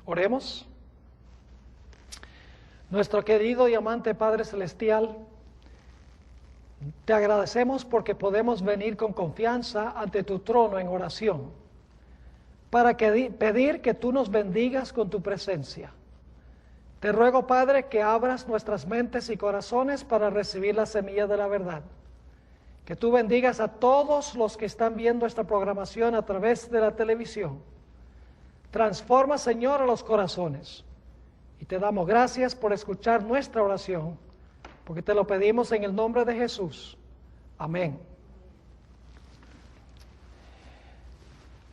Oremos. Nuestro querido y amante Padre Celestial, te agradecemos porque podemos venir con confianza ante tu trono en oración para pedir que tú nos bendigas con tu presencia. Te ruego, Padre, que abras nuestras mentes y corazones para recibir la semilla de la verdad. Que tú bendigas a todos los que están viendo esta programación a través de la televisión. Transforma, Señor, a los corazones. Y te damos gracias por escuchar nuestra oración, porque te lo pedimos en el nombre de Jesús. Amén.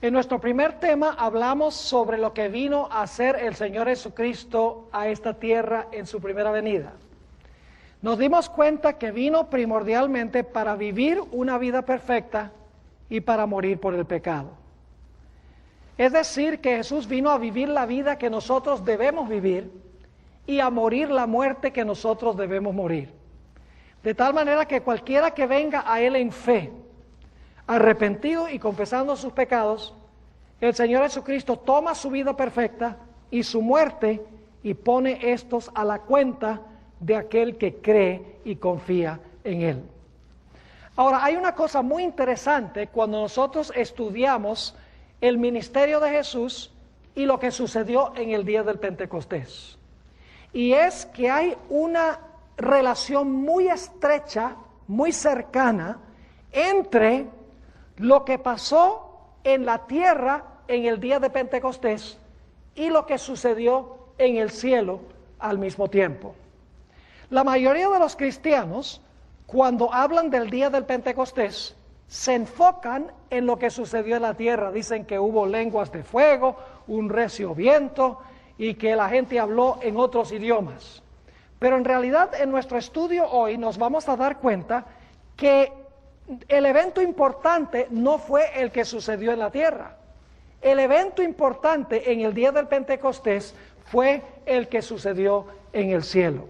En nuestro primer tema hablamos sobre lo que vino a hacer el Señor Jesucristo a esta tierra en su primera venida. Nos dimos cuenta que vino primordialmente para vivir una vida perfecta y para morir por el pecado. Es decir, que Jesús vino a vivir la vida que nosotros debemos vivir y a morir la muerte que nosotros debemos morir. De tal manera que cualquiera que venga a Él en fe, arrepentido y confesando sus pecados, el Señor Jesucristo toma su vida perfecta y su muerte y pone estos a la cuenta de aquel que cree y confía en Él. Ahora, hay una cosa muy interesante cuando nosotros estudiamos el ministerio de Jesús y lo que sucedió en el día del Pentecostés. Y es que hay una relación muy estrecha, muy cercana, entre lo que pasó en la tierra en el día de Pentecostés y lo que sucedió en el cielo al mismo tiempo. La mayoría de los cristianos, cuando hablan del día del Pentecostés, se enfocan en lo que sucedió en la tierra. Dicen que hubo lenguas de fuego, un recio viento y que la gente habló en otros idiomas. Pero en realidad en nuestro estudio hoy nos vamos a dar cuenta que el evento importante no fue el que sucedió en la tierra. El evento importante en el día del Pentecostés fue el que sucedió en el cielo.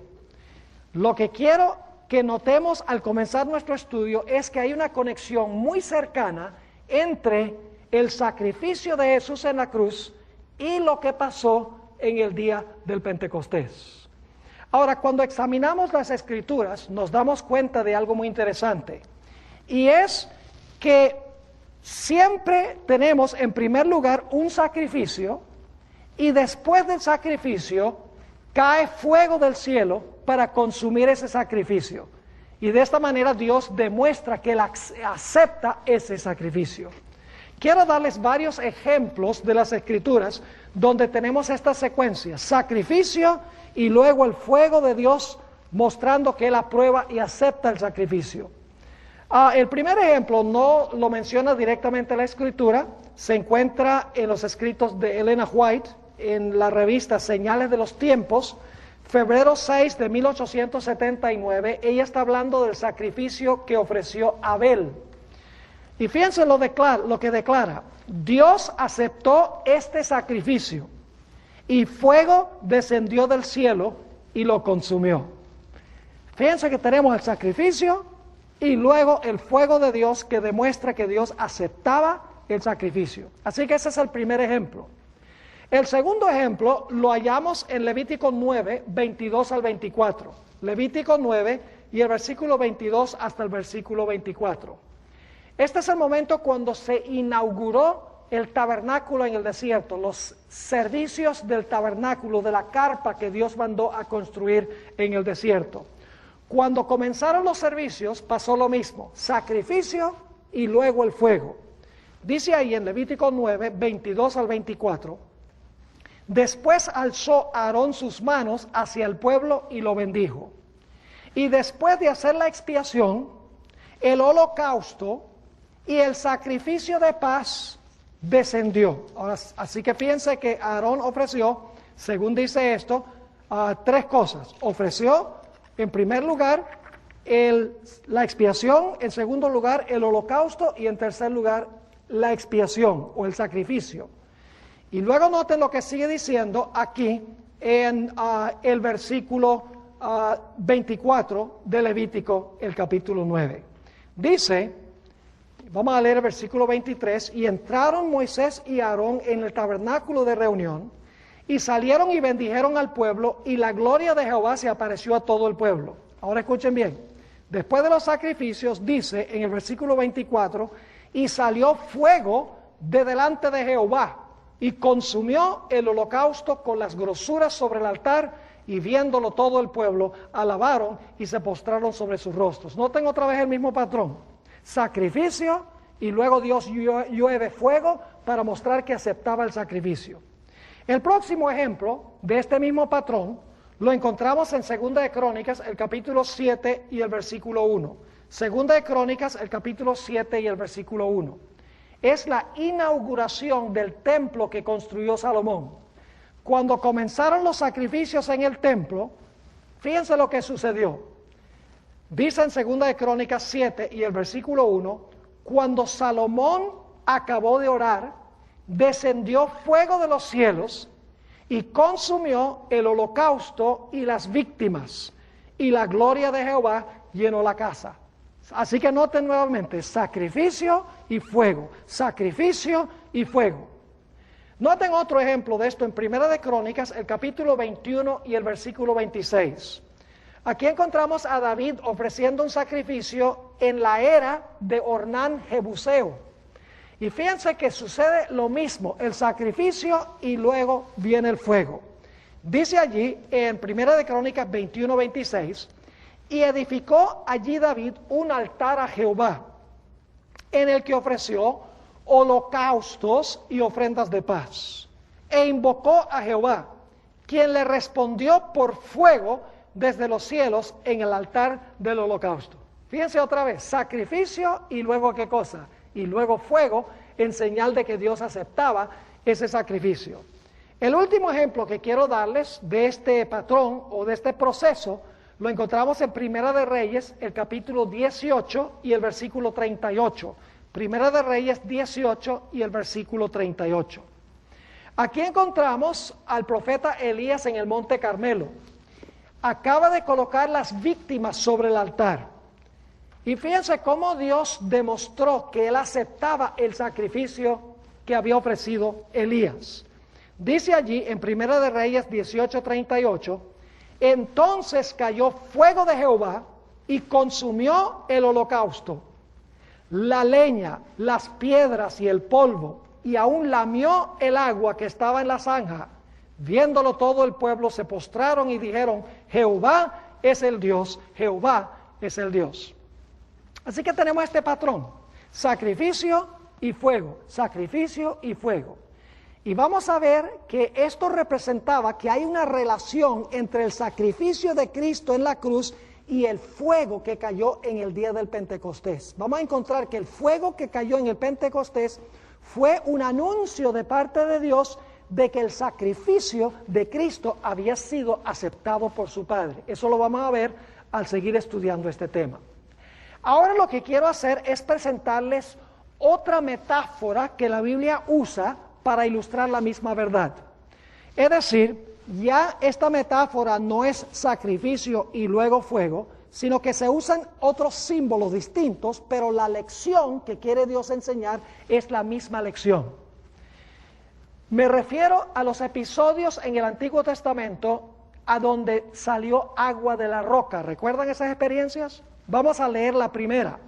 Lo que quiero que notemos al comenzar nuestro estudio es que hay una conexión muy cercana entre el sacrificio de Jesús en la cruz y lo que pasó en el día del Pentecostés. Ahora, cuando examinamos las Escrituras, nos damos cuenta de algo muy interesante, y es que siempre tenemos en primer lugar un sacrificio, y después del sacrificio cae fuego del cielo para consumir ese sacrificio. Y de esta manera Dios demuestra que Él acepta ese sacrificio. Quiero darles varios ejemplos de las Escrituras donde tenemos esta secuencia: sacrificio y luego el fuego de Dios mostrando que Él aprueba y acepta el sacrificio. El primer ejemplo no lo menciona directamente la Escritura, se encuentra en los escritos de Elena White, en la revista Señales de los Tiempos, febrero 6 de 1879, ella está hablando del sacrificio que ofreció Abel. Y fíjense lo que declara: Dios aceptó este sacrificio y fuego descendió del cielo y lo consumió. Fíjense que tenemos el sacrificio y luego el fuego de Dios que demuestra que Dios aceptaba el sacrificio. Así que ese es el primer ejemplo. El segundo ejemplo lo hallamos en Levítico 9, 22 al 24. Levítico 9 y el versículo 22 hasta el versículo 24. Este es el momento cuando se inauguró el tabernáculo en el desierto, los servicios del tabernáculo, de la carpa que Dios mandó a construir en el desierto. Cuando comenzaron los servicios pasó lo mismo: sacrificio y luego el fuego. Dice ahí en Levítico 9, 22 al 24: Después alzó Aarón sus manos hacia el pueblo y lo bendijo. Y después de hacer la expiación, el holocausto y el sacrificio de paz descendió. Ahora, así que fíjense que Aarón ofreció, según dice esto, tres cosas. Ofreció, en primer lugar, la expiación; en segundo lugar, el holocausto; y en tercer lugar, la expiación o el sacrificio. Y luego noten lo que sigue diciendo aquí en el versículo 24 de Levítico, el capítulo 9. Dice, vamos a leer el versículo 23: Y entraron Moisés y Aarón en el tabernáculo de reunión, Y salieron y bendijeron al pueblo, y la gloria de Jehová se apareció a todo el pueblo. Ahora escuchen bien. Después de los sacrificios, dice en el versículo 24, y salió fuego de delante de Jehová, y consumió el holocausto con las grosuras sobre el altar, y viéndolo todo el pueblo, alabaron y se postraron sobre sus rostros. Noten otra vez el mismo patrón. Sacrificio, y luego Dios llueve fuego para mostrar que aceptaba el sacrificio. El próximo ejemplo de este mismo patrón lo encontramos en Segunda de Crónicas, el capítulo 7 y el versículo 1. Segunda de Crónicas, el capítulo 7 y el versículo 1. Es la inauguración del templo que construyó Salomón. Cuando comenzaron los sacrificios en el templo, fíjense lo que sucedió. Dice en Segunda de Crónicas 7 y el versículo 1, cuando Salomón acabó de orar, descendió fuego de los cielos y consumió el holocausto y las víctimas, y la gloria de Jehová llenó la casa. Así que noten nuevamente, sacrificio y fuego, sacrificio y fuego. Noten otro ejemplo de esto en Primera de Crónicas, el capítulo 21 y el versículo 26. Aquí encontramos a David ofreciendo un sacrificio en la era de Ornán Jebuseo. Y fíjense que sucede lo mismo, el sacrificio y luego viene el fuego. Dice allí en Primera de Crónicas 21-26, y edificó allí David un altar a Jehová, en el que ofreció holocaustos y ofrendas de paz. E invocó a Jehová, quien le respondió por fuego desde los cielos en el altar del holocausto. Fíjense otra vez, sacrificio y luego ¿qué cosa? Y luego fuego, en señal de que Dios aceptaba ese sacrificio. El último ejemplo que quiero darles de este patrón o de este proceso, lo encontramos en Primera de Reyes, el capítulo 18 y el versículo 38. Primera de Reyes 18 y el versículo 38. Aquí encontramos al profeta Elías en el monte Carmelo. Acaba de colocar las víctimas sobre el altar. Y fíjense cómo Dios demostró que él aceptaba el sacrificio que había ofrecido Elías. Dice allí en Primera de Reyes 18:38, entonces cayó fuego de Jehová y consumió el holocausto, la leña, las piedras y el polvo, y aún lamió el agua que estaba en la zanja. Viéndolo todo el pueblo se postraron y dijeron, Jehová es el Dios, Jehová es el Dios. Así que tenemos este patrón, sacrificio y fuego, sacrificio y fuego. Y vamos a ver que esto representaba que hay una relación entre el sacrificio de Cristo en la cruz y el fuego que cayó en el día del Pentecostés. Vamos a encontrar que el fuego que cayó en el Pentecostés fue un anuncio de parte de Dios de que el sacrificio de Cristo había sido aceptado por su Padre. Eso lo vamos a ver al seguir estudiando este tema. Ahora lo que quiero hacer es presentarles otra metáfora que la Biblia usa para ilustrar la misma verdad. Es decir, ya esta metáfora no es sacrificio y luego fuego, sino que se usan otros símbolos distintos, pero la lección que quiere Dios enseñar es la misma lección. Me refiero a los episodios en el Antiguo Testamento a donde salió agua de la roca. ¿Recuerdan esas experiencias? Vamos a leer la primera.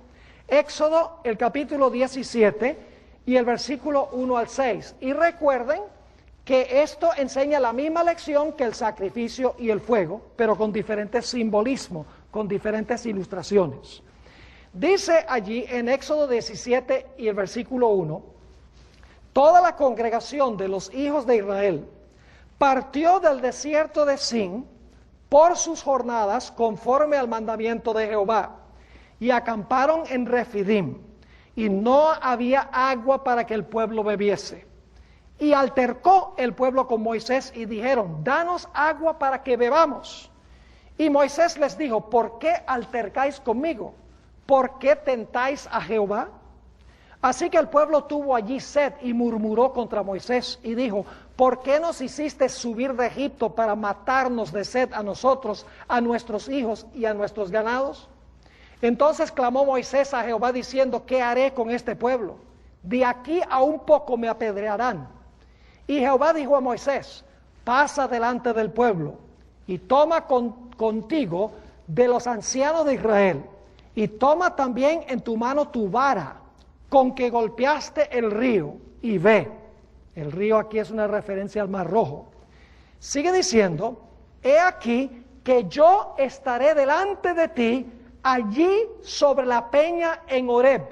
Éxodo, el capítulo 17 y el versículo 1 al 6. Y recuerden que esto enseña la misma lección que el sacrificio y el fuego, pero con diferentes simbolismos, con diferentes ilustraciones. Dice allí en Éxodo 17 y el versículo 1, toda la congregación de los hijos de Israel partió del desierto de Sin por sus jornadas conforme al mandamiento de Jehová, y acamparon en Refidim, y no había agua para que el pueblo bebiese. Y altercó el pueblo con Moisés y dijeron, danos agua para que bebamos. Y Moisés les dijo, ¿por qué altercáis conmigo? ¿Por qué tentáis a Jehová? Así que el pueblo tuvo allí sed y murmuró contra Moisés y dijo, ¿por qué nos hiciste subir de Egipto para matarnos de sed a nosotros, a nuestros hijos y a nuestros ganados? Entonces clamó Moisés a Jehová diciendo, ¿qué haré con este pueblo? De aquí a un poco me apedrearán. Y Jehová dijo a Moisés, pasa delante del pueblo y toma contigo de los ancianos de Israel, y toma también en tu mano tu vara con que golpeaste el río, y ve. El río aquí es una referencia al Mar Rojo. Sigue diciendo, he aquí que yo estaré delante de ti allí sobre la peña en Horeb,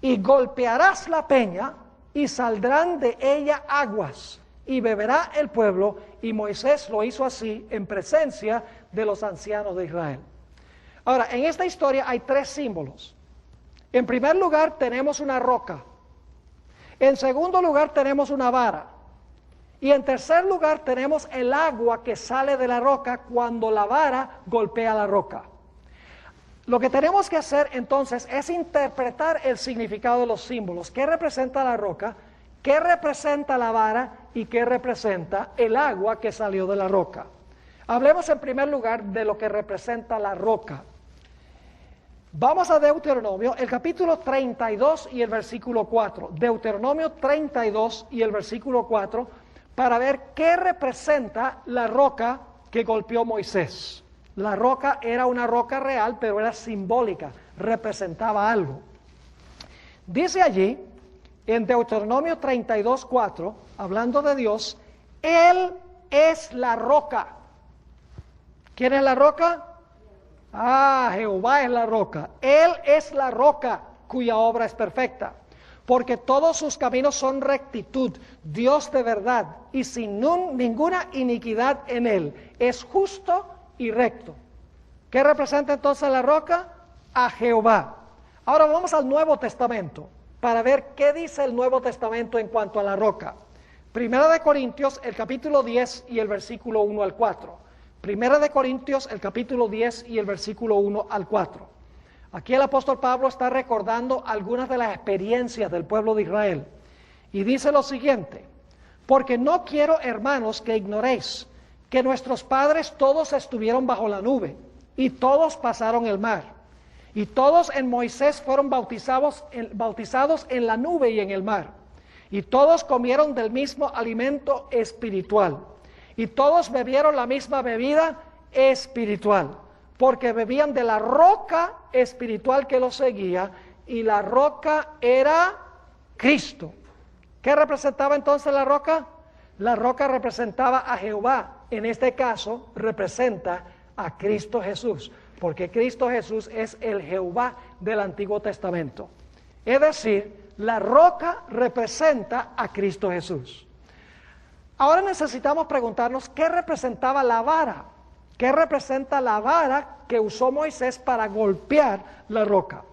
y golpearás la peña y saldrán de ella aguas, y beberá el pueblo. Y Moisés lo hizo así en presencia de los ancianos de Israel. Ahora, en esta historia hay tres símbolos. En primer lugar tenemos una roca. En segundo lugar tenemos una vara. Y en tercer lugar tenemos el agua que sale de la roca cuando la vara golpea la roca. Lo que tenemos que hacer entonces es interpretar el significado de los símbolos. ¿Qué representa la roca? ¿Qué representa la vara? ¿Y qué representa el agua que salió de la roca? Hablemos en primer lugar de lo que representa la roca. Vamos a Deuteronomio, el capítulo 32 y el versículo 4. Deuteronomio 32 y el versículo 4, para ver qué representa la roca que golpeó Moisés. La roca era una roca real, pero era simbólica, representaba algo. Dice allí, en Deuteronomio 32, 4, hablando de Dios, Él es la roca. ¿Quién es la roca? Jehová es la roca. Él es la roca cuya obra es perfecta, porque todos sus caminos son rectitud, Dios de verdad, y sin ninguna iniquidad en Él. Es justo y recto. ¿Qué representa entonces la roca? A Jehová. Ahora vamos al Nuevo Testamento para ver qué dice el Nuevo Testamento en cuanto a la roca. Primera de Corintios, el capítulo 10 y el versículo 1 al 4. Primera de Corintios, el capítulo 10 y el versículo 1 al 4. Aquí el apóstol Pablo está recordando algunas de las experiencias del pueblo de Israel. Y dice lo siguiente: porque no quiero, hermanos, que ignoréis que nuestros padres todos estuvieron bajo la nube, y todos pasaron el mar, y todos en Moisés fueron bautizados en la nube y en el mar, y todos comieron del mismo alimento espiritual, y todos bebieron la misma bebida espiritual, porque bebían de la roca espiritual que los seguía, y la roca era Cristo. ¿Qué representaba entonces la roca? La roca representaba a Jehová. En este caso representa a Cristo Jesús, porque Cristo Jesús es el Jehová del Antiguo Testamento. Es decir, la roca representa a Cristo Jesús. Ahora necesitamos preguntarnos qué representaba la vara. ¿Qué representa la vara que usó Moisés para golpear la roca?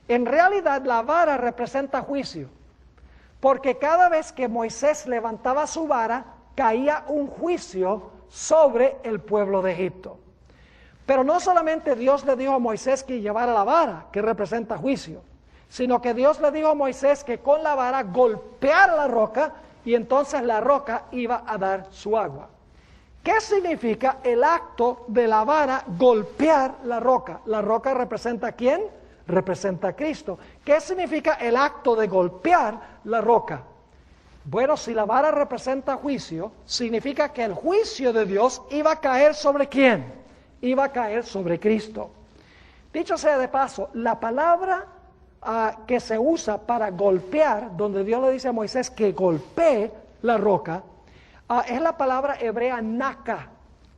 En realidad la vara representa juicio, porque cada vez que Moisés levantaba su vara, caía un juicio sobre el pueblo de Egipto. Pero no solamente Dios le dijo a Moisés que llevara la vara, que representa juicio, sino que Dios le dijo a Moisés que con la vara golpeara la roca, y entonces la roca iba a dar su agua. ¿Qué significa el acto de la vara golpear la roca? ¿La roca representa a quién? Representa a Cristo. ¿Qué significa el acto de golpear la roca? Bueno, si la vara representa juicio, significa que el juicio de Dios iba a caer ¿sobre quién? Iba a caer sobre Cristo. Dicho sea de paso, la palabra que se usa para golpear, donde Dios le dice a Moisés que golpee la roca, es la palabra hebrea naka,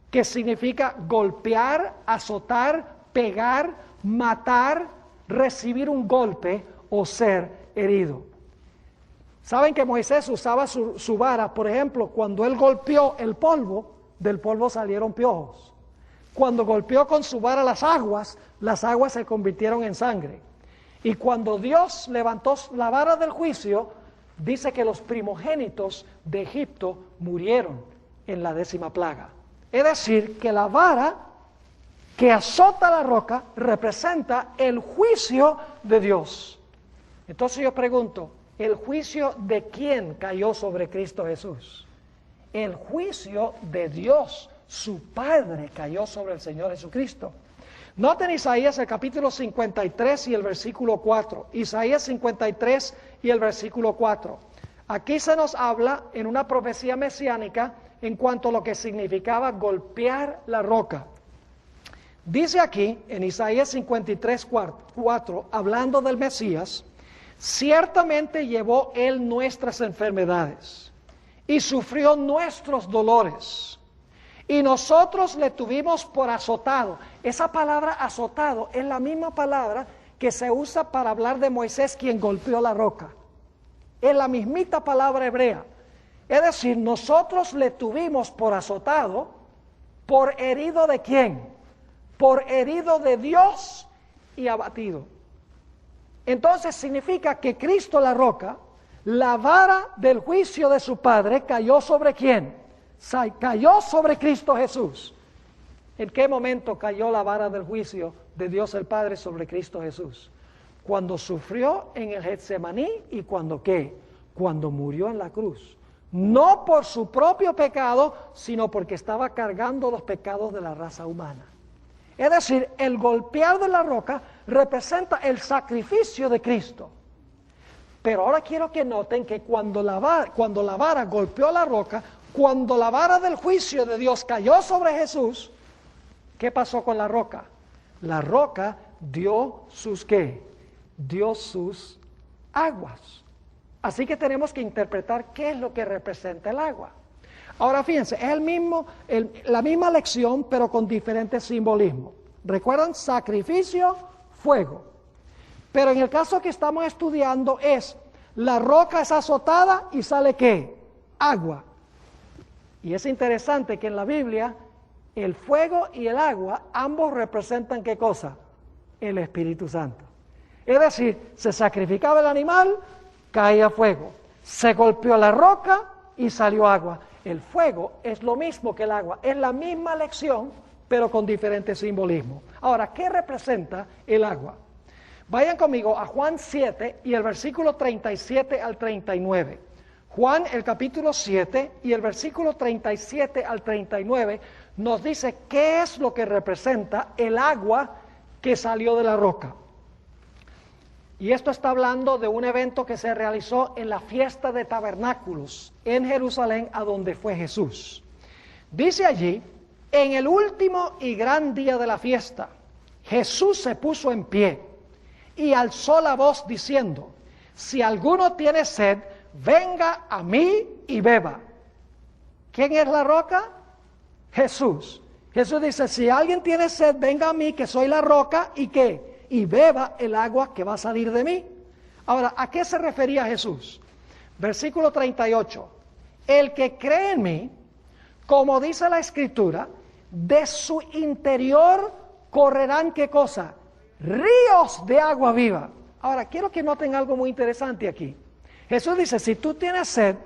que significa golpear, azotar, pegar, matar, recibir un golpe o ser herido. Saben que Moisés usaba su vara, por ejemplo, cuando él golpeó el polvo, del polvo salieron piojos. Cuando golpeó con su vara las aguas se convirtieron en sangre. Y cuando Dios levantó la vara del juicio, dice que los primogénitos de Egipto murieron en la 10ª plaga. Es decir, que la vara que azota la roca representa el juicio de Dios. Entonces yo pregunto, ¿el juicio de quién cayó sobre Cristo Jesús? El juicio de Dios, su Padre, cayó sobre el Señor Jesucristo. Noten Isaías el capítulo 53 y el versículo 4. Isaías 53 y el versículo 4. Aquí se nos habla en una profecía mesiánica en cuanto a lo que significaba golpear la roca. Dice aquí en Isaías 53:4, hablando del Mesías, ciertamente llevó él nuestras enfermedades y sufrió nuestros dolores, y nosotros le tuvimos por azotado. Esa palabra azotado es la misma palabra que se usa para hablar de Moisés, quien golpeó la roca. Es la mismita palabra hebrea. Es decir, nosotros le tuvimos por azotado, por herido de quién, por herido de Dios y abatido. Entonces significa que Cristo la roca, la vara del juicio de su Padre cayó sobre quién, cayó sobre Cristo Jesús. ¿En qué momento cayó la vara del juicio de Dios el Padre sobre Cristo Jesús? Cuando sufrió en el Getsemaní y cuando ¿qué? Cuando murió en la cruz. No por su propio pecado, sino porque estaba cargando los pecados de la raza humana. Es decir, el golpear de la roca representa el sacrificio de Cristo. Pero ahora quiero que noten que cuando la vara golpeó la roca, cuando la vara del juicio de Dios cayó sobre Jesús, ¿qué pasó con la roca? La roca dio sus ¿qué? Dio sus aguas. Así que tenemos que interpretar qué es lo que representa el agua. Ahora fíjense, es la misma lección, pero con diferentes simbolismos. ¿Recuerdan? Sacrificio, fuego. Pero en el caso que estamos estudiando es, la roca es azotada y sale ¿qué? Agua. Y es interesante que en la Biblia, el fuego y el agua, ambos representan ¿qué cosa? El Espíritu Santo. Es decir, se sacrificaba el animal, caía fuego. Se golpeó la roca y salió agua. El fuego es lo mismo que el agua, es la misma lección, pero con diferentes simbolismos. Ahora, ¿qué representa el agua? Vayan conmigo a Juan 7 y el versículo 37 al 39. Juan, el capítulo 7 y el versículo 37 al 39 nos dice qué es lo que representa el agua que salió de la roca. Y esto está hablando de un evento que se realizó en la fiesta de tabernáculos en Jerusalén, a donde fue Jesús. Dice allí, en el último y gran día de la fiesta, Jesús se puso en pie y alzó la voz diciendo, si alguno tiene sed, venga a mí y beba. ¿Quién es la roca? Jesús. Jesús dice, si alguien tiene sed, venga a mí, que soy la roca, ¿y qué? Y beba el agua que va a salir de mí. Ahora, ¿a qué se refería Jesús? Versículo 38. El que cree en mí, como dice la Escritura, de su interior correrán, ¿qué cosa? Ríos de agua viva. Ahora, quiero que noten algo muy interesante aquí. Jesús dice, si tú tienes sed,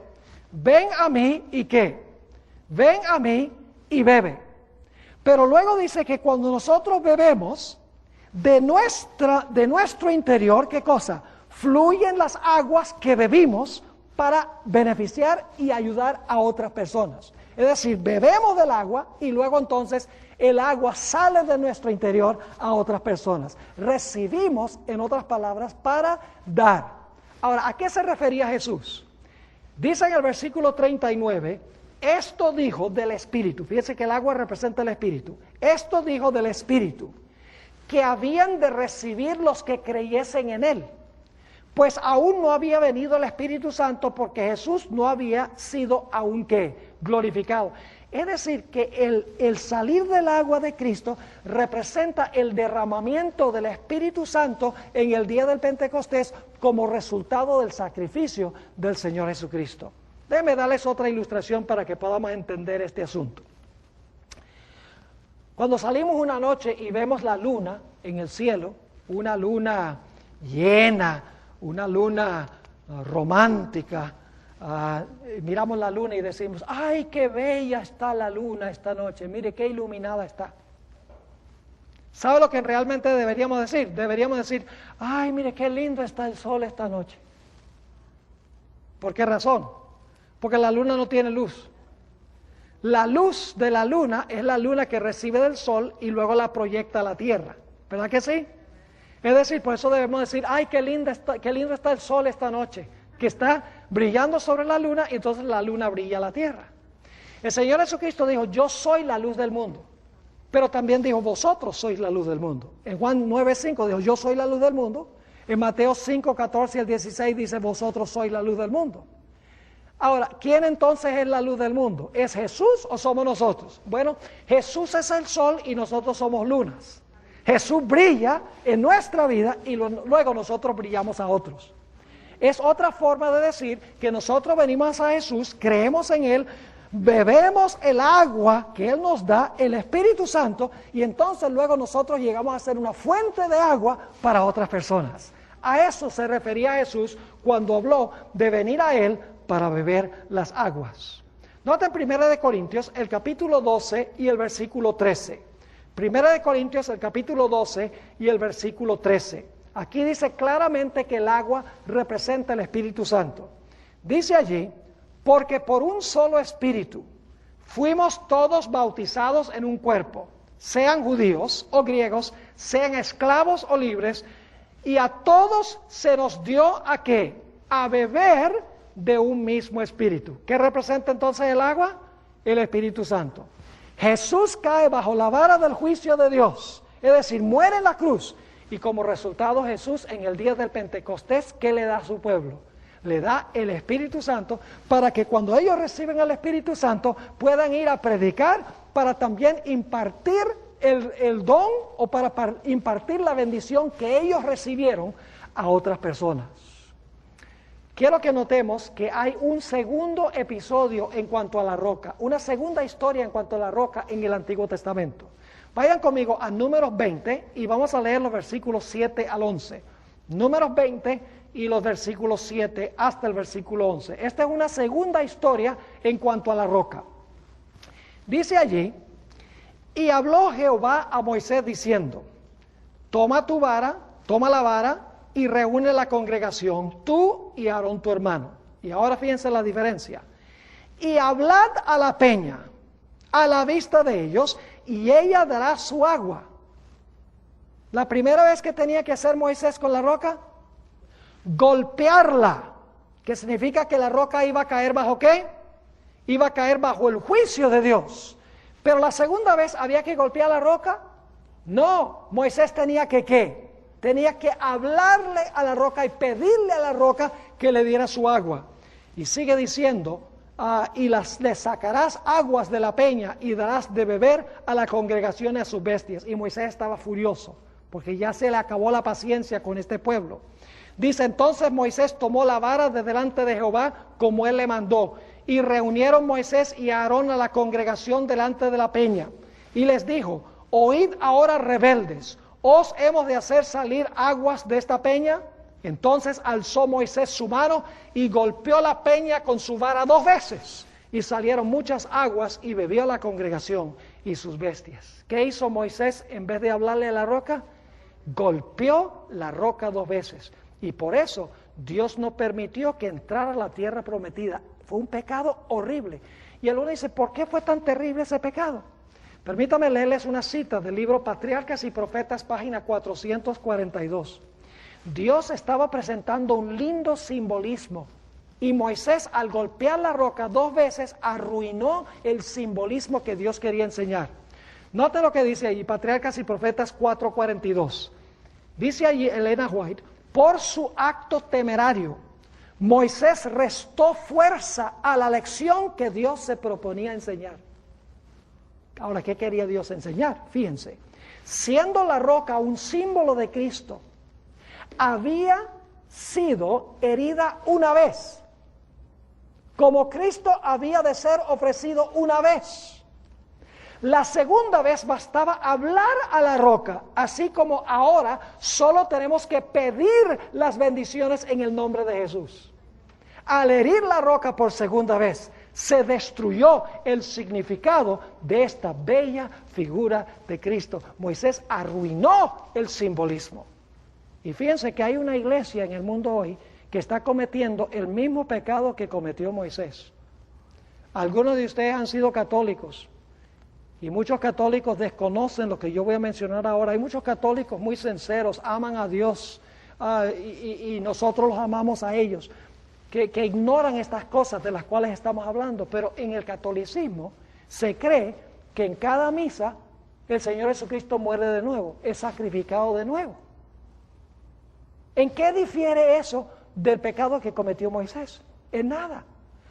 ven a mí, ¿y qué? Ven a mí y bebe. Pero luego dice que cuando nosotros bebemos, de nuestro interior, ¿qué cosa? Fluyen las aguas que bebimos para beneficiar y ayudar a otras personas. Es decir, bebemos del agua y luego entonces el agua sale de nuestro interior a otras personas. Recibimos, en otras palabras, para dar. Ahora, ¿a qué se refería Jesús? Dice en el versículo 39, esto dijo del Espíritu. Fíjense que el agua representa el Espíritu. Esto dijo del Espíritu, que habían de recibir los que creyesen en Él, pues aún no había venido el Espíritu Santo porque Jesús no había sido aún ¿qué? Glorificado. Es decir, que el salir del agua de Cristo representa el derramamiento del Espíritu Santo en el día del Pentecostés como resultado del sacrificio del Señor Jesucristo. Déjenme darles otra ilustración para que podamos entender este asunto. Cuando salimos una noche y vemos la luna en el cielo, una luna llena, una luna romántica, miramos la luna y decimos, ¡ay, qué bella está la luna esta noche! Mire qué iluminada está. ¿Sabe lo que realmente deberíamos decir? Deberíamos decir, ¡ay, mire qué lindo está el sol esta noche! ¿Por qué razón? Porque la luna no tiene luz. La luz de la luna es la luna que recibe del sol y luego la proyecta a la tierra. ¿Verdad que sí? Es decir, por eso debemos decir, ¡ay, qué lindo está el sol esta noche! que está brillando sobre la luna y entonces la luna brilla a la tierra. El Señor Jesucristo dijo, yo soy la luz del mundo. Pero también dijo, vosotros sois la luz del mundo. En Juan 9:5 dijo, yo soy la luz del mundo. En Mateo 5:14 al 16 dice, vosotros sois la luz del mundo. Ahora, ¿quién entonces es la luz del mundo? ¿Es Jesús o somos nosotros? Bueno, Jesús es el sol y nosotros somos lunas. Jesús brilla en nuestra vida y luego nosotros brillamos a otros. Es otra forma de decir que nosotros venimos a Jesús, creemos en Él, bebemos el agua que Él nos da, el Espíritu Santo, y entonces luego nosotros llegamos a ser una fuente de agua para otras personas. A eso se refería Jesús cuando habló de venir a Él para beber las aguas. Noten 1 Corintios, el capítulo 12 y el versículo 13. 1 Corintios, el capítulo 12 y el versículo 13. Aquí dice claramente que el agua representa el Espíritu Santo. Dice allí, porque por un solo Espíritu fuimos todos bautizados en un cuerpo, sean judíos o griegos, sean esclavos o libres, y a todos se nos dio ¿a qué? A beber de un mismo Espíritu. ¿Qué representa entonces el agua? El Espíritu Santo. Jesús cae bajo la vara del juicio de Dios, es decir, muere en la cruz, y como resultado Jesús en el día del Pentecostés, ¿qué le da a su pueblo? Le da el Espíritu Santo para que cuando ellos reciben el Espíritu Santo puedan ir a predicar para también impartir el don o para impartir la bendición que ellos recibieron a otras personas. Quiero que notemos que hay un segundo episodio en cuanto a la roca, una segunda historia en cuanto a la roca en el Antiguo Testamento. Vayan conmigo a Números 20 y vamos a leer los versículos 7 al 11. Números 20 y los versículos 7 hasta el versículo 11. Esta es una segunda historia en cuanto a la roca. Dice allí, y habló Jehová a Moisés diciendo, toma la vara y reúne la congregación, tú y Aarón tu hermano. Y ahora fíjense la diferencia. Y hablad a la peña, a la vista de ellos, y ella dará su agua. La primera vez que tenía que hacer Moisés con la roca, golpearla, que significa que la roca iba a caer bajo ¿qué? Iba a caer bajo el juicio de Dios. Pero la segunda vez había que golpear la roca. No, Moisés tenía que ¿qué? Tenía que hablarle a la roca y pedirle a la roca que le diera su agua. Y sigue diciendo, y le sacarás aguas de la peña y darás de beber a la congregación y a sus bestias. Y Moisés estaba furioso, porque ya se le acabó la paciencia con este pueblo. Dice, entonces Moisés tomó la vara de delante de Jehová, como él le mandó, y reunieron Moisés y Aarón a la congregación delante de la peña. Y les dijo, oíd ahora rebeldes, ¿os hemos de hacer salir aguas de esta peña? Entonces alzó Moisés su mano y golpeó la peña con su vara 2 veces. Y salieron muchas aguas y bebió la congregación y sus bestias. ¿Qué hizo Moisés en vez de hablarle a la roca? Golpeó la roca 2 veces. Y por eso Dios no permitió que entrara a la tierra prometida. Fue un pecado horrible. Y el uno dice, ¿por qué fue tan terrible ese pecado? Permítame leerles una cita del libro Patriarcas y Profetas, página 442. Dios estaba presentando un lindo simbolismo y Moisés al golpear la roca 2 veces arruinó el simbolismo que Dios quería enseñar. Note lo que dice allí, Patriarcas y Profetas 4:42. Dice allí Elena White, por su acto temerario, Moisés restó fuerza a la lección que Dios se proponía enseñar. Ahora, ¿qué quería Dios enseñar? Fíjense, siendo la roca un símbolo de Cristo, había sido herida una vez, como Cristo había de ser ofrecido una vez. La segunda vez bastaba hablar a la roca, así como ahora solo tenemos que pedir las bendiciones en el nombre de Jesús. Al herir la roca por segunda vez, se destruyó el significado de esta bella figura de Cristo. Moisés arruinó el simbolismo. Y fíjense que hay una iglesia en el mundo hoy que está cometiendo el mismo pecado que cometió Moisés. Algunos de ustedes han sido católicos y muchos católicos desconocen lo que yo voy a mencionar ahora. Hay muchos católicos muy sinceros, aman a Dios y nosotros los amamos a ellos, que ignoran estas cosas de las cuales estamos hablando, pero en el catolicismo se cree que en cada misa el Señor Jesucristo muere de nuevo, es sacrificado de nuevo. ¿En qué difiere eso del pecado que cometió Moisés? En nada.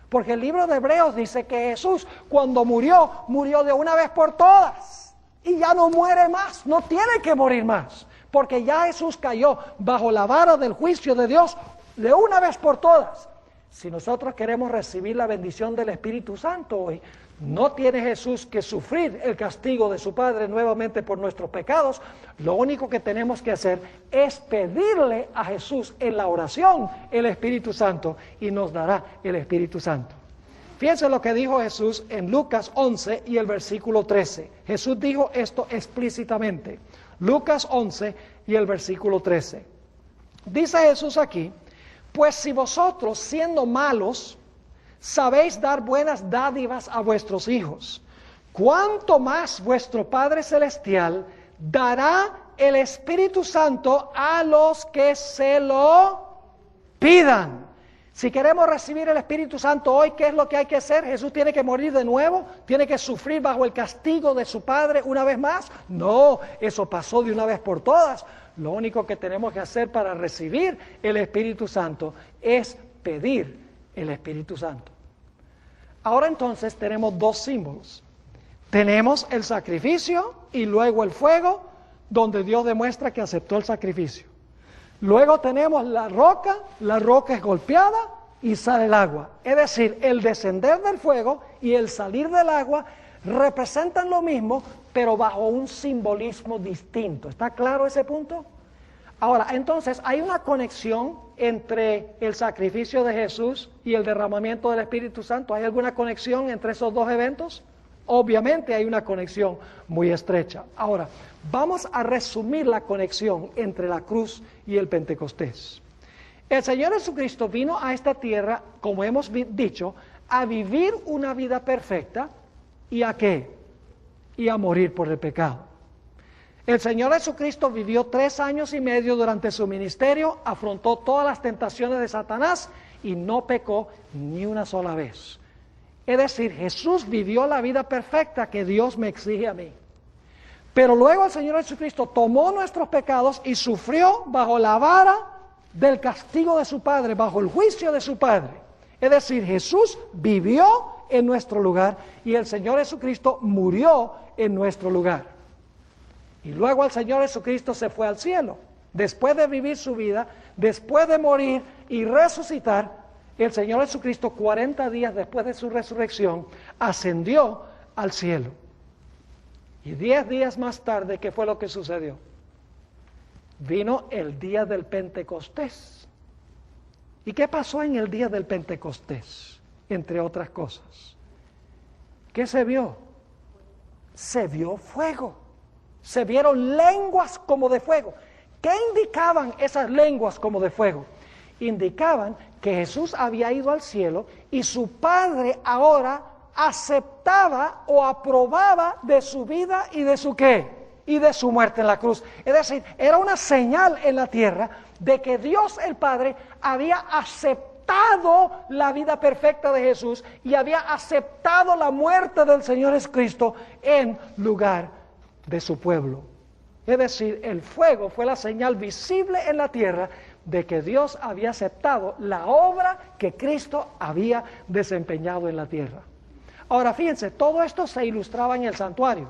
Porque el libro de Hebreos dice que Jesús, cuando murió, murió de una vez por todas. Y ya no muere más, no tiene que morir más. Porque ya Jesús cayó bajo la vara del juicio de Dios de una vez por todas. Si nosotros queremos recibir la bendición del Espíritu Santo hoy, no tiene Jesús que sufrir el castigo de su Padre nuevamente por nuestros pecados. Lo único que tenemos que hacer es pedirle a Jesús en la oración el Espíritu Santo y nos dará el Espíritu Santo. Fíjense lo que dijo Jesús en Lucas 11 y el versículo 13. Jesús dijo esto explícitamente. Lucas 11 y el versículo 13. Dice Jesús aquí: pues si vosotros, siendo malos, sabéis dar buenas dádivas a vuestros hijos, ¿cuánto más vuestro Padre Celestial dará el Espíritu Santo a los que se lo pidan? Si queremos recibir el Espíritu Santo hoy, ¿qué es lo que hay que hacer? ¿Jesús tiene que morir de nuevo? ¿Tiene que sufrir bajo el castigo de su Padre una vez más? No, eso pasó de una vez por todas. Lo único que tenemos que hacer para recibir el Espíritu Santo es pedir el Espíritu Santo. Ahora entonces tenemos dos símbolos. Tenemos el sacrificio y luego el fuego, donde Dios demuestra que aceptó el sacrificio. Luego tenemos la roca es golpeada y sale el agua. Es decir, el descender del fuego y el salir del agua representan lo mismo, pero bajo un simbolismo distinto. ¿Está claro ese punto? Ahora, entonces, ¿hay una conexión entre el sacrificio de Jesús y el derramamiento del Espíritu Santo? ¿Hay alguna conexión entre esos dos eventos? Obviamente hay una conexión muy estrecha. Ahora, vamos a resumir la conexión entre la cruz y el Pentecostés. El Señor Jesucristo vino a esta tierra, como hemos dicho, a vivir una vida perfecta. ¿Y a qué? Y a morir por el pecado. El Señor Jesucristo vivió 3 años y medio durante su ministerio, afrontó todas las tentaciones de Satanás y no pecó ni una sola vez. Es decir, Jesús vivió la vida perfecta que Dios me exige a mí. Pero luego el Señor Jesucristo tomó nuestros pecados y sufrió bajo la vara del castigo de su Padre, bajo el juicio de su Padre. Es decir, Jesús vivió en nuestro lugar y el Señor Jesucristo murió en nuestro lugar. Y luego el Señor Jesucristo se fue al cielo. Después de vivir su vida, después de morir y resucitar, el Señor Jesucristo 40 días después de su resurrección ascendió al cielo. Y 10 días más tarde, ¿qué fue lo que sucedió? Vino el día del Pentecostés. ¿Y qué pasó en el día del Pentecostés? Entre otras cosas. ¿Qué se vio? Se vio fuego. Se vieron lenguas como de fuego. ¿Qué indicaban esas lenguas como de fuego? Indicaban que Jesús había ido al cielo y su Padre ahora aceptaba o aprobaba de su vida y de su ¿qué? Y de su muerte en la cruz. Es decir, era una señal en la tierra de que Dios el Padre había aceptado la vida perfecta de Jesús y había aceptado la muerte del Señor Jesucristo en lugar de su pueblo. Es decir, el fuego fue la señal visible en la tierra de que Dios había aceptado la obra que Cristo había desempeñado en la tierra. Ahora fíjense, todo esto se ilustraba en el santuario.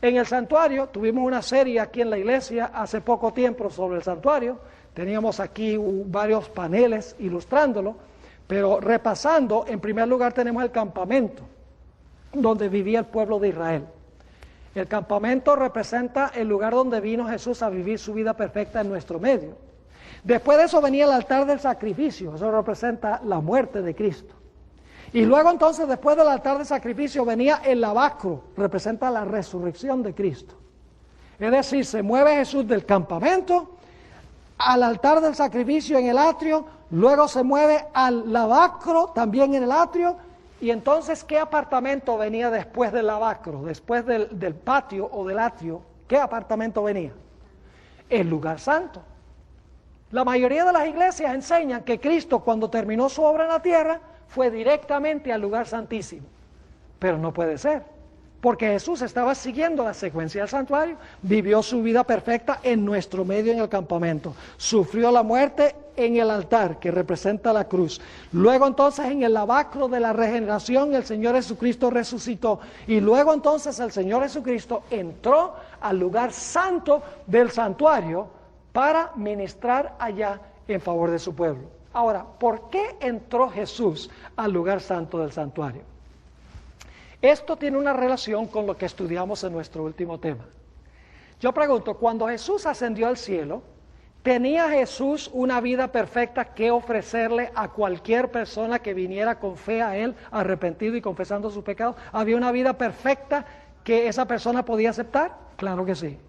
En el santuario tuvimos una serie aquí en la iglesia hace poco tiempo sobre el santuario. Teníamos aquí varios paneles ilustrándolo, pero repasando, en primer lugar tenemos el campamento donde vivía el pueblo de Israel. El campamento representa el lugar donde vino Jesús a vivir su vida perfecta en nuestro medio. Después de eso venía el altar del sacrificio, eso representa la muerte de Cristo. Y luego entonces, después del altar del sacrificio, venía el lavacro, representa la resurrección de Cristo. Es decir, se mueve Jesús del campamento al altar del sacrificio en el atrio, luego se mueve al lavacro también en el atrio, y entonces, ¿qué apartamento venía después del lavacro, después del patio o del atrio? ¿Qué apartamento venía? El lugar santo. La mayoría de las iglesias enseñan que Cristo, cuando terminó su obra en la tierra, fue directamente al lugar santísimo. Pero no puede ser, porque Jesús estaba siguiendo la secuencia del santuario, vivió su vida perfecta en nuestro medio en el campamento, sufrió la muerte en el altar que representa la cruz. Luego entonces en el lavacro de la regeneración el Señor Jesucristo resucitó, y luego entonces el Señor Jesucristo entró al lugar santo del santuario para ministrar allá en favor de su pueblo. Ahora, ¿por qué entró Jesús al lugar santo del santuario? Esto tiene una relación con lo que estudiamos en nuestro último tema. Yo pregunto, cuando Jesús ascendió al cielo, ¿tenía Jesús una vida perfecta que ofrecerle a cualquier persona que viniera con fe a Él, arrepentido y confesando sus pecados? ¿Había una vida perfecta que esa persona podía aceptar? Claro que sí.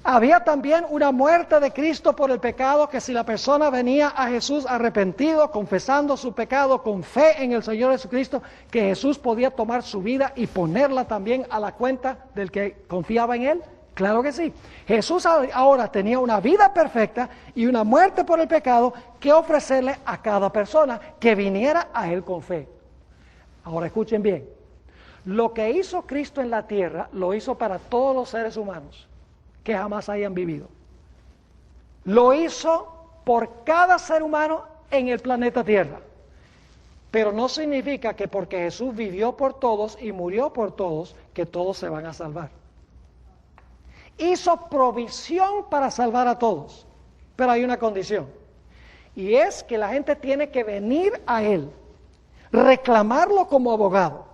Había también una muerte de Cristo por el pecado, que si la persona venía a Jesús arrepentido, confesando su pecado, con fe en el Señor Jesucristo, que Jesús podía tomar su vida y ponerla también a la cuenta del que confiaba en Él. Claro que sí. Jesús ahora tenía una vida perfecta y una muerte por el pecado que ofrecerle a cada persona que viniera a Él con fe. Ahora escuchen bien. Lo que hizo Cristo en la tierra, lo hizo para todos los seres humanos que jamás hayan vivido. Lo hizo por cada ser humano en el planeta Tierra. Pero no significa que porque Jesús vivió por todos y murió por todos, que todos se van a salvar. Hizo provisión para salvar a todos, pero hay una condición, y es que la gente tiene que venir a Él, reclamarlo como abogado,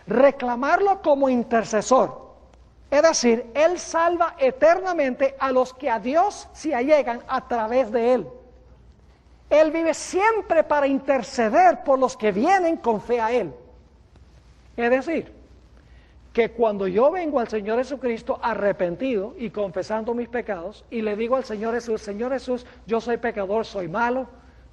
reclamarlo como intercesor. Es decir, Él salva eternamente a los que a Dios se allegan a través de Él. Él vive siempre para interceder por los que vienen con fe a Él. Es decir, que cuando yo vengo al Señor Jesucristo arrepentido y confesando mis pecados, y le digo al Señor Jesús, yo soy pecador, soy malo,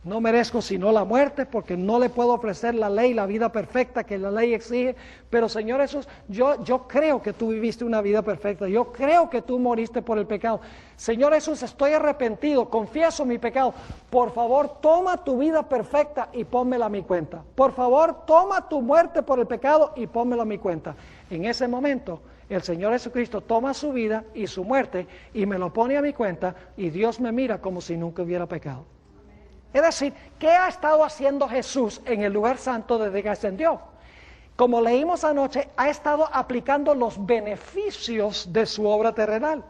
no merezco sino la muerte, porque no le puedo ofrecer la ley, la vida perfecta que la ley exige, pero Señor Jesús, yo creo que tú viviste una vida perfecta, yo creo que tú moriste por el pecado. Señor Jesús, estoy arrepentido, confieso mi pecado, por favor toma tu vida perfecta y pónmela a mi cuenta. Por favor toma tu muerte por el pecado y pónmela a mi cuenta. En ese momento el Señor Jesucristo toma su vida y su muerte y me lo pone a mi cuenta, y Dios me mira como si nunca hubiera pecado. Es decir, ¿qué ha estado haciendo Jesús en el lugar santo desde que ascendió? Como leímos anoche, ha estado aplicando los beneficios de su obra terrenal.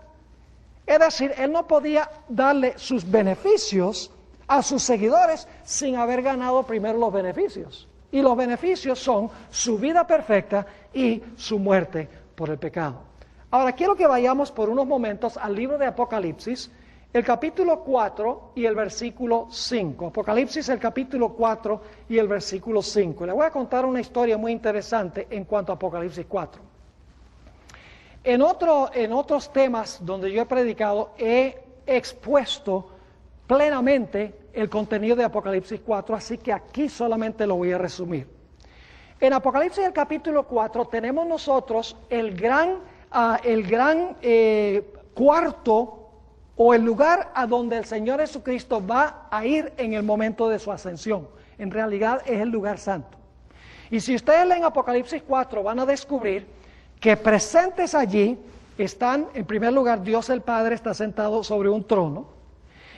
Es decir, Él no podía darle sus beneficios a sus seguidores sin haber ganado primero los beneficios. Y los beneficios son su vida perfecta y su muerte por el pecado. Ahora quiero que vayamos por unos momentos al libro de Apocalipsis, el capítulo 4 y el versículo 5. Apocalipsis, el capítulo 4 y el versículo 5. Le voy a contar una historia muy interesante en cuanto a Apocalipsis 4. En otros temas donde yo he predicado, he expuesto plenamente el contenido de Apocalipsis 4, así que aquí solamente lo voy a resumir. En Apocalipsis, el capítulo 4, tenemos nosotros el gran cuarto, o el lugar a donde el Señor Jesucristo va a ir en el momento de su ascensión. En realidad es el lugar santo. Y si ustedes leen Apocalipsis 4, van a descubrir que presentes allí están, en primer lugar, Dios el Padre está sentado sobre un trono.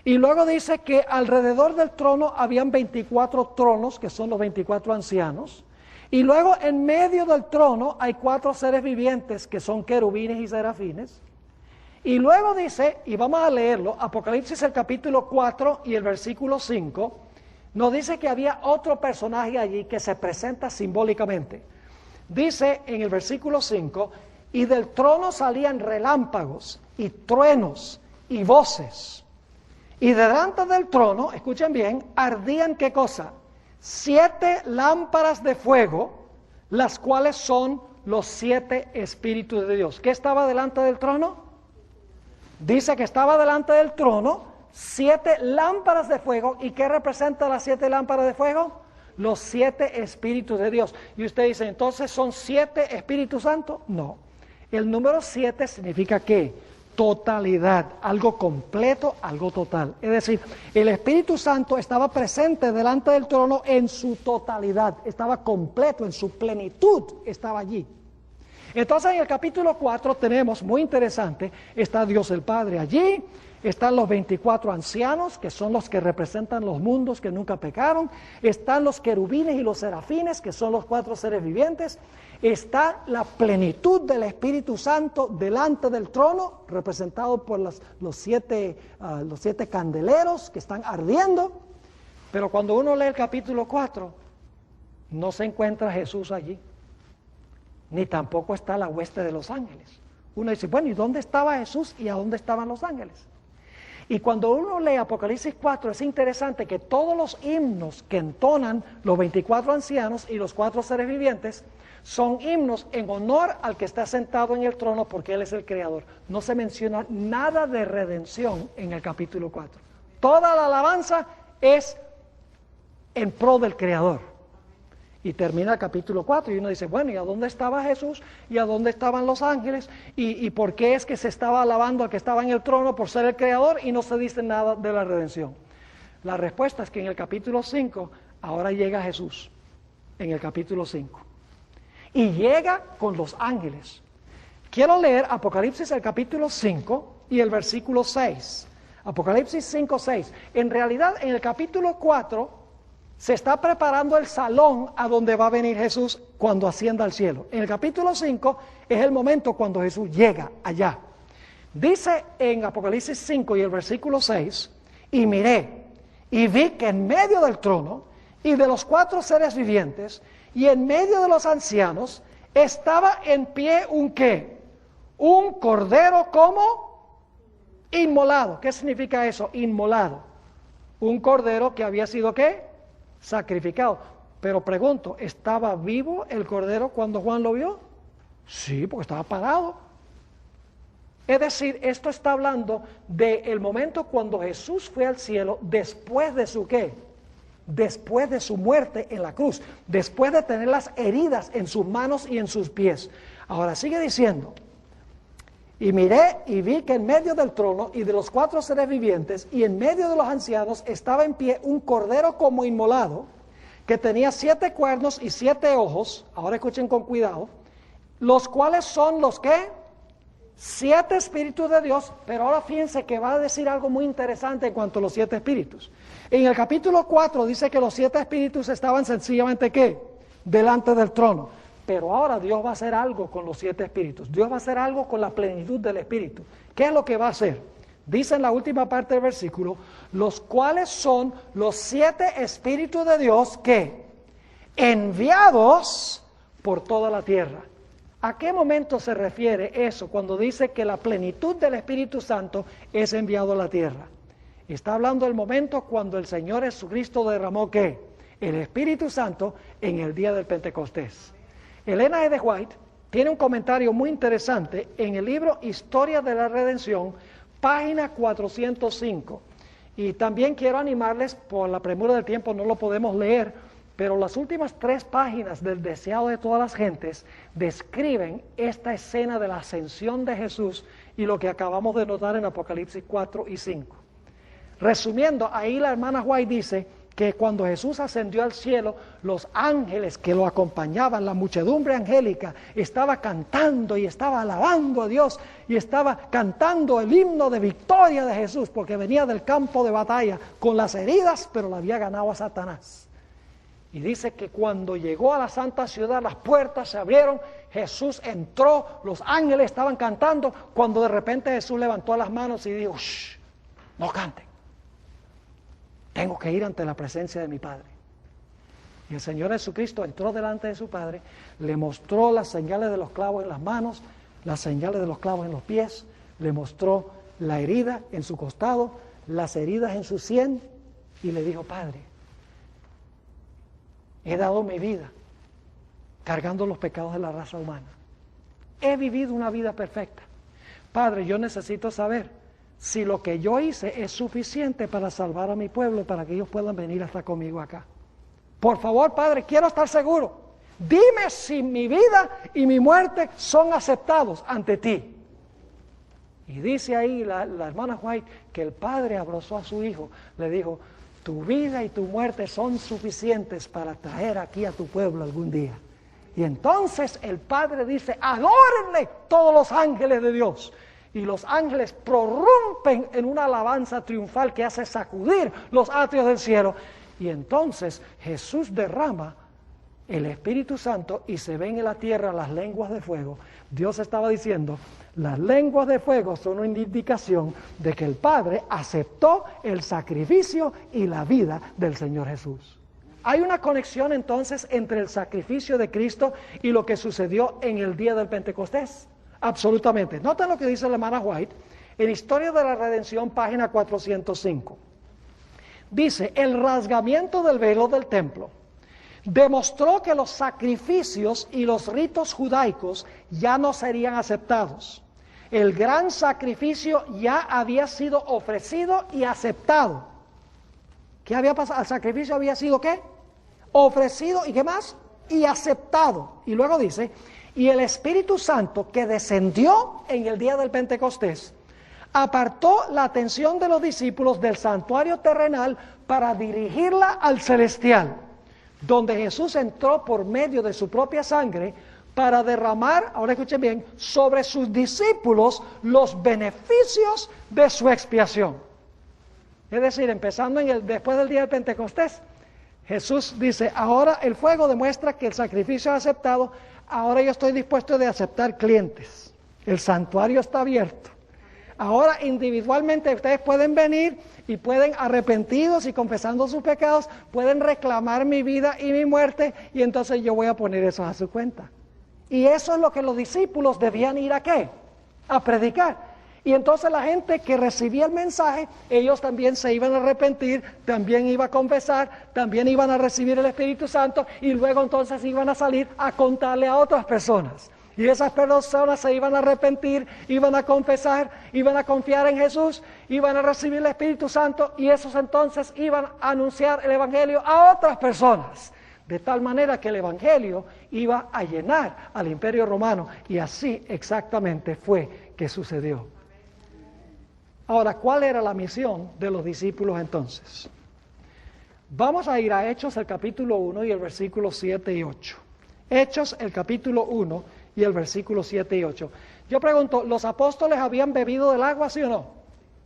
Y luego dice que alrededor del trono habían 24 tronos, que son los 24 ancianos. Y luego en medio del trono hay 4 seres vivientes, que son querubines y serafines. Y luego dice, y vamos a leerlo, Apocalipsis el capítulo 4 y el versículo 5, nos dice que había otro personaje allí que se presenta simbólicamente. Dice en el versículo 5, y del trono salían relámpagos y truenos y voces. Y delante del trono, escuchen bien, ardían ¿qué cosa? 7 lámparas de fuego, las cuales son los 7 espíritus de Dios. ¿Qué estaba delante del trono? Dice que estaba delante del trono 7 lámparas de fuego. ¿Y qué representa las 7 lámparas de fuego? Los 7 espíritus de Dios. Y usted dice, ¿entonces son 7 Espíritus Santos? No. El número 7 significa que totalidad, algo completo, algo total. Es decir, el Espíritu Santo estaba presente delante del trono en su totalidad, estaba completo, en su plenitud, estaba allí. Entonces en el capítulo 4 tenemos, muy interesante, está Dios el Padre allí, están los 24 ancianos, que son los que representan los mundos que nunca pecaron, están los querubines y los serafines, que son los 4 seres vivientes, está la plenitud del Espíritu Santo delante del trono, representado por los 7 candeleros que están ardiendo, pero cuando uno lee el capítulo 4, no se encuentra Jesús allí, ni tampoco está la hueste de los ángeles. Uno dice, bueno, ¿y dónde estaba Jesús y a dónde estaban los ángeles? Y cuando uno lee Apocalipsis 4, es interesante que todos los himnos que entonan los 24 ancianos y los 4 seres vivientes son himnos en honor al que está sentado en el trono, porque Él es el Creador. No se menciona nada de redención en el capítulo 4. Toda la alabanza es en pro del Creador. Y termina el capítulo 4 y uno dice, bueno, ¿y a dónde estaba Jesús? ¿Y a dónde estaban los ángeles? ¿Y por qué es que se estaba alabando al que estaba en el trono por ser el Creador y no se dice nada de la redención? La respuesta es que en el capítulo 5 ahora llega Jesús, en el capítulo 5. Y llega con los ángeles. Quiero leer Apocalipsis el capítulo 5 y el versículo 6. Apocalipsis 5, 6. En realidad en el capítulo 4... se está preparando el salón a donde va a venir Jesús cuando ascienda al cielo. En el capítulo 5 es el momento cuando Jesús llega allá. Dice en Apocalipsis 5 y el versículo 6, y miré, y vi que en medio del trono, y de los 4 seres vivientes, y en medio de los ancianos, estaba en pie un ¿qué? Un cordero como inmolado. ¿Qué significa eso? Inmolado. Un cordero que había sido ¿qué? Sacrificado. Pero pregunto, ¿estaba vivo el cordero cuando Juan lo vio? Sí, porque estaba parado. Es decir, esto está hablando del momento cuando Jesús fue al cielo después de su ¿qué? Después de su muerte en la cruz, después de tener las heridas en sus manos y en sus pies. Ahora sigue diciendo, y miré y vi que en medio del trono y de los 4 seres vivientes y en medio de los ancianos estaba en pie un cordero como inmolado, que tenía 7 cuernos y 7 ojos, ahora escuchen con cuidado, los cuales son los ¿qué? 7 espíritus de Dios, pero ahora fíjense que va a decir algo muy interesante en cuanto a los 7 espíritus. En el capítulo 4 dice que los 7 espíritus estaban sencillamente ¿qué? Delante del trono. Pero ahora Dios va a hacer algo con los 7 espíritus. Dios va a hacer algo con la plenitud del espíritu. ¿Qué es lo que va a hacer? Dice en la última parte del versículo, los cuales son los 7 espíritus de Dios que enviados por toda la tierra. ¿A qué momento se refiere eso cuando dice que la plenitud del Espíritu Santo es enviado a la tierra? Está hablando del momento cuando el Señor Jesucristo derramó ¿qué? El Espíritu Santo en el día del Pentecostés. Elena E. White tiene un comentario muy interesante en el libro Historia de la Redención, página 405. Y también quiero animarles, por la premura del tiempo no lo podemos leer, pero las últimas 3 páginas del Deseado de todas las gentes describen esta escena de la ascensión de Jesús y lo que acabamos de notar en Apocalipsis 4 y 5. Resumiendo, ahí la hermana White dice que cuando Jesús ascendió al cielo, los ángeles que lo acompañaban, la muchedumbre angélica, estaba cantando y estaba alabando a Dios y estaba cantando el himno de victoria de Jesús, porque venía del campo de batalla con las heridas, pero la había ganado a Satanás. Y dice que cuando llegó a la santa ciudad, las puertas se abrieron, Jesús entró, los ángeles estaban cantando, cuando de repente Jesús levantó las manos y dijo, shh, no canten. Tengo que ir ante la presencia de mi Padre. Y el Señor Jesucristo entró delante de su Padre, le mostró las señales de los clavos en las manos, las señales de los clavos en los pies, le mostró la herida en su costado, las heridas en su sien, y le dijo, Padre, he dado mi vida cargando los pecados de la raza humana. He vivido una vida perfecta. Padre, yo necesito saber si lo que yo hice es suficiente para salvar a mi pueblo, para que ellos puedan venir hasta conmigo acá. Por favor, Padre, quiero estar seguro. Dime si mi vida y mi muerte son aceptados ante ti. Y dice ahí la hermana White que el padre abrazó a su hijo, le dijo, tu vida y tu muerte son suficientes para traer aquí a tu pueblo algún día. Y entonces el padre dice, adórenle todos los ángeles de Dios. Y los ángeles prorrumpen en una alabanza triunfal que hace sacudir los atrios del cielo. Y entonces Jesús derrama el Espíritu Santo y se ven en la tierra las lenguas de fuego. Dios estaba diciendo, las lenguas de fuego son una indicación de que el Padre aceptó el sacrificio y la vida del Señor Jesús. Hay una conexión entonces entre el sacrificio de Cristo y lo que sucedió en el día del Pentecostés. Absolutamente. Noten lo que dice la hermana White en Historia de la Redención, página 405. Dice, el rasgamiento del velo del templo demostró que los sacrificios y los ritos judaicos ya no serían aceptados. El gran sacrificio ya había sido ofrecido y aceptado. ¿Qué había pasado? El sacrificio había sido ¿qué? Ofrecido y ¿qué más? Y aceptado. Y luego dice, y el Espíritu Santo que descendió en el día del Pentecostés apartó la atención de los discípulos del santuario terrenal para dirigirla al celestial, donde Jesús entró por medio de su propia sangre para derramar, ahora escuchen bien, sobre sus discípulos los beneficios de su expiación. Es decir, empezando después del día del Pentecostés, Jesús dice, ahora el fuego demuestra que el sacrificio es aceptado, ahora yo estoy dispuesto de aceptar clientes. El santuario está abierto. Ahora individualmente ustedes pueden venir y pueden, arrepentidos y confesando sus pecados, pueden reclamar mi vida y mi muerte, y entonces yo voy a poner eso a su cuenta. Y eso es lo que los discípulos debían ir a ¿qué? A predicar. Y entonces la gente que recibía el mensaje, ellos también se iban a arrepentir, también iban a confesar, también iban a recibir el Espíritu Santo, y luego entonces iban a salir a contarle a otras personas. Y esas personas se iban a arrepentir, iban a confesar, iban a confiar en Jesús, iban a recibir el Espíritu Santo, y esos entonces iban a anunciar el Evangelio a otras personas. De tal manera que el Evangelio iba a llenar al Imperio Romano, y así exactamente fue que sucedió. Ahora, ¿cuál era la misión de los discípulos entonces? Vamos a ir a Hechos, el capítulo 1 y el versículo 7 y 8. Hechos, el capítulo 1 y el versículo 7 y 8. Yo pregunto, ¿los apóstoles habían bebido del agua, sí o no?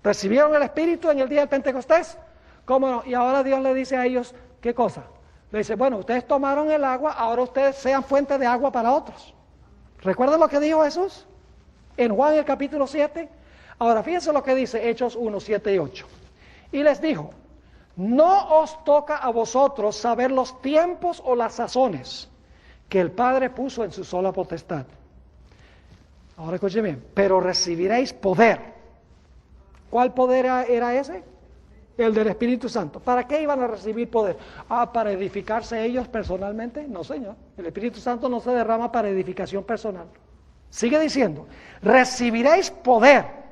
¿Recibieron el Espíritu en el día del Pentecostés? ¿Cómo no? Y ahora Dios le dice a ellos, ¿qué cosa? Le dice, bueno, ustedes tomaron el agua, ahora ustedes sean fuente de agua para otros. ¿Recuerdan lo que dijo Jesús en Juan el capítulo 7? Ahora fíjense lo que dice Hechos 1, 7 y 8. Y les dijo, no os toca a vosotros saber los tiempos o las sazones que el Padre puso en su sola potestad. Ahora escuchen bien, pero recibiréis poder. ¿Cuál poder era ese? El del Espíritu Santo. ¿Para qué iban a recibir poder? ¿Para edificarse ellos personalmente? No, señor. El Espíritu Santo no se derrama para edificación personal. Sigue diciendo, recibiréis poder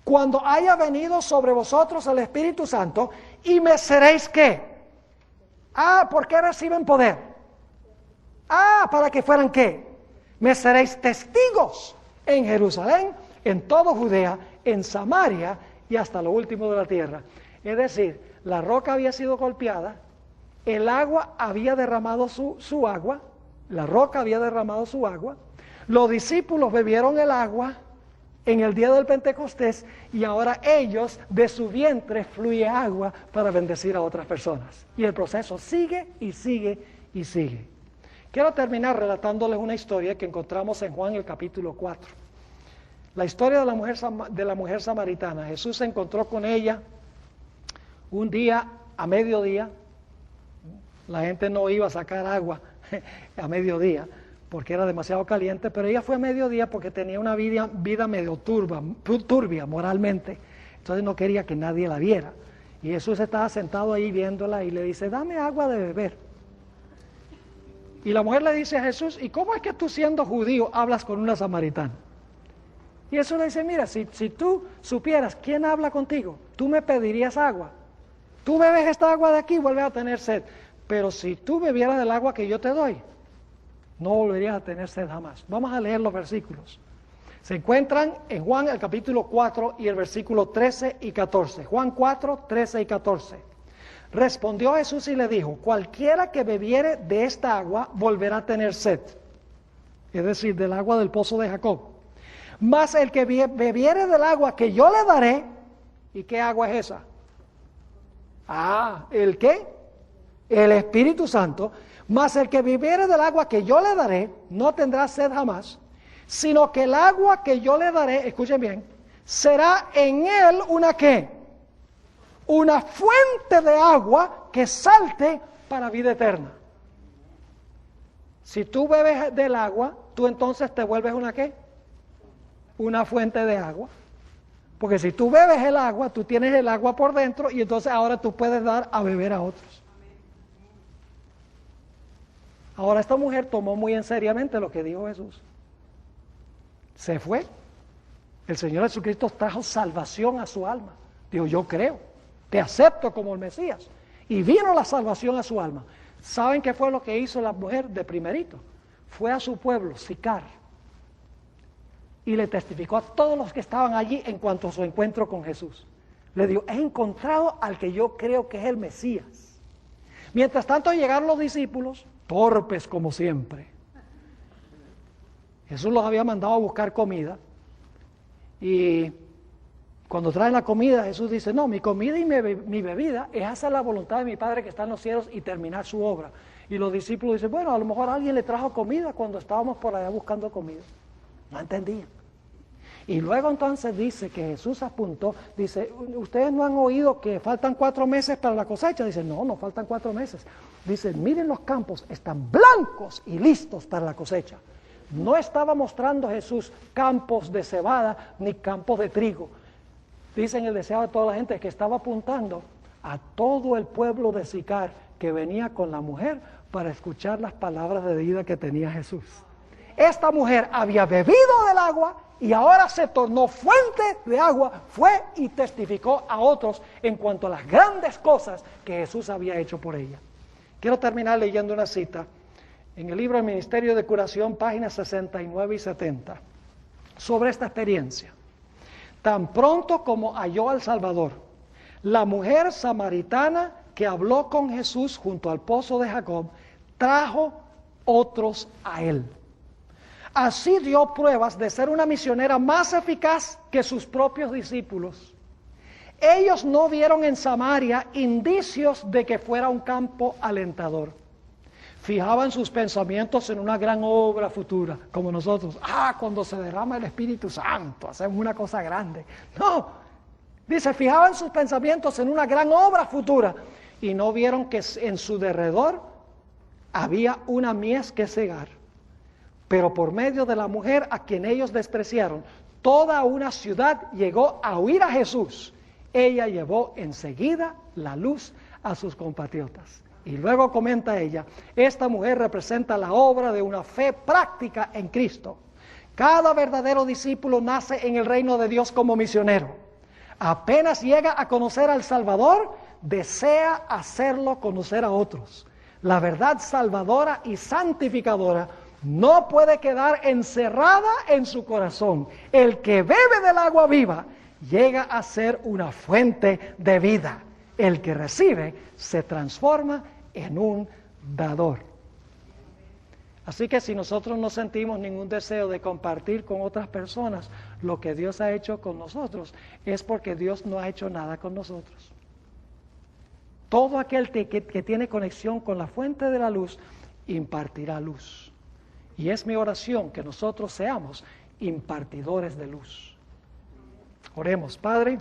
cuando haya venido sobre vosotros el Espíritu Santo, y me seréis ¿qué? ¿Por qué reciben poder? Para que fueran ¿qué? Me seréis testigos en Jerusalén, en toda Judea, en Samaria y hasta lo último de la tierra. Es decir, la roca había sido golpeada, el agua había derramado su agua, la roca había derramado su agua, los discípulos bebieron el agua en el día del Pentecostés, y ahora ellos, de su vientre fluye agua para bendecir a otras personas. Y el proceso sigue y sigue y sigue. Quiero terminar relatándoles una historia que encontramos en Juan el capítulo 4. La historia de la mujer samaritana. Jesús se encontró con ella un día a mediodía. La gente no iba a sacar agua a mediodía porque era demasiado caliente, pero ella fue a mediodía porque tenía una vida medio turbia moralmente, entonces no quería que nadie la viera. Y Jesús estaba sentado ahí viéndola y le dice, dame agua de beber. Y la mujer le dice a Jesús, ¿y cómo es que tú siendo judío hablas con una samaritana? Y Jesús le dice, mira, si tú supieras quién habla contigo, tú me pedirías agua. Tú bebes esta agua de aquí y vuelves a tener sed, pero si tú bebieras del agua que yo te doy, no volverías a tener sed jamás. Vamos a leer los versículos. Se encuentran en Juan el capítulo 4 y el versículo 13 y 14. Juan 4, 13 y 14. Respondió Jesús y le dijo, cualquiera que bebiere de esta agua volverá a tener sed. Es decir, del agua del pozo de Jacob. Mas el que bebiere del agua que yo le daré, ¿y qué agua es esa? ¿El qué? El Espíritu Santo. Mas el que bebiere del agua que yo le daré, no tendrá sed jamás, sino que el agua que yo le daré, escuchen bien, será en él una ¿qué? Una fuente de agua que salte para vida eterna. Si tú bebes del agua, tú entonces te vuelves una ¿qué? Una fuente de agua. Porque si tú bebes el agua, tú tienes el agua por dentro y entonces ahora tú puedes dar a beber a otros. Ahora esta mujer tomó muy en seriamente lo que dijo Jesús. Se fue. El Señor Jesucristo trajo salvación a su alma. Dijo, yo creo, te acepto como el Mesías. Y vino la salvación a su alma. ¿Saben qué fue lo que hizo la mujer de primerito? Fue a su pueblo, Sicar, y le testificó a todos los que estaban allí en cuanto a su encuentro con Jesús. Le dijo, he encontrado al que yo creo que es el Mesías. Mientras tanto llegaron los discípulos, torpes como siempre. Jesús los había mandado a buscar comida, y cuando traen la comida, Jesús dice, no, mi comida y mi bebida es hacer la voluntad de mi Padre que está en los cielos y terminar su obra. Y los discípulos dicen, bueno, a lo mejor alguien le trajo comida cuando estábamos por allá buscando comida. No entendían. Y luego entonces dice que Jesús apuntó, dice, ¿ustedes no han oído que faltan 4 meses para la cosecha? Dice, no faltan 4 meses. Dice, miren los campos, están blancos y listos para la cosecha. No estaba mostrando Jesús campos de cebada ni campos de trigo. Dicen el deseo de toda la gente que estaba apuntando a todo el pueblo de Sicar que venía con la mujer para escuchar las palabras de vida que tenía Jesús. Esta mujer había bebido del agua y ahora se tornó fuente de agua, fue y testificó a otros en cuanto a las grandes cosas que Jesús había hecho por ella. Quiero terminar leyendo una cita en el libro El Ministerio de Curación, páginas 69 y 70, sobre esta experiencia. Tan pronto como halló al Salvador, la mujer samaritana que habló con Jesús junto al pozo de Jacob, trajo otros a él. Así dio pruebas de ser una misionera más eficaz que sus propios discípulos. Ellos no vieron en Samaria indicios de que fuera un campo alentador. Fijaban sus pensamientos en una gran obra futura, como nosotros. Cuando se derrama el Espíritu Santo, hacemos una cosa grande. No, dice, fijaban sus pensamientos en una gran obra futura y no vieron que en su derredor había una mies que cegar. Pero por medio de la mujer a quien ellos despreciaron, toda una ciudad llegó a oír a Jesús. Ella llevó enseguida la luz a sus compatriotas. Y luego comenta ella, esta mujer representa la obra de una fe práctica en Cristo. Cada verdadero discípulo nace en el reino de Dios como misionero. Apenas llega a conocer al Salvador, desea hacerlo conocer a otros. La verdad salvadora y santificadora no puede quedar encerrada en su corazón. El que bebe del agua viva llega a ser una fuente de vida. El que recibe se transforma en un dador. Así que si nosotros no sentimos ningún deseo de compartir con otras personas lo que Dios ha hecho con nosotros, es porque Dios no ha hecho nada con nosotros. Todo aquel que tiene conexión con la fuente de la luz, impartirá luz. Y es mi oración que nosotros seamos impartidores de luz. Oremos. Padre,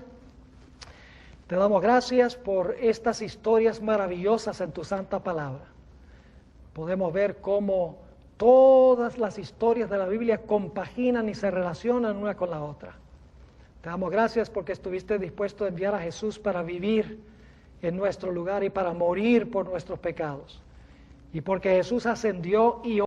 te damos gracias por estas historias maravillosas en tu santa palabra. Podemos ver cómo todas las historias de la Biblia compaginan y se relacionan una con la otra. Te damos gracias porque estuviste dispuesto a enviar a Jesús para vivir en nuestro lugar y para morir por nuestros pecados. Y porque Jesús ascendió y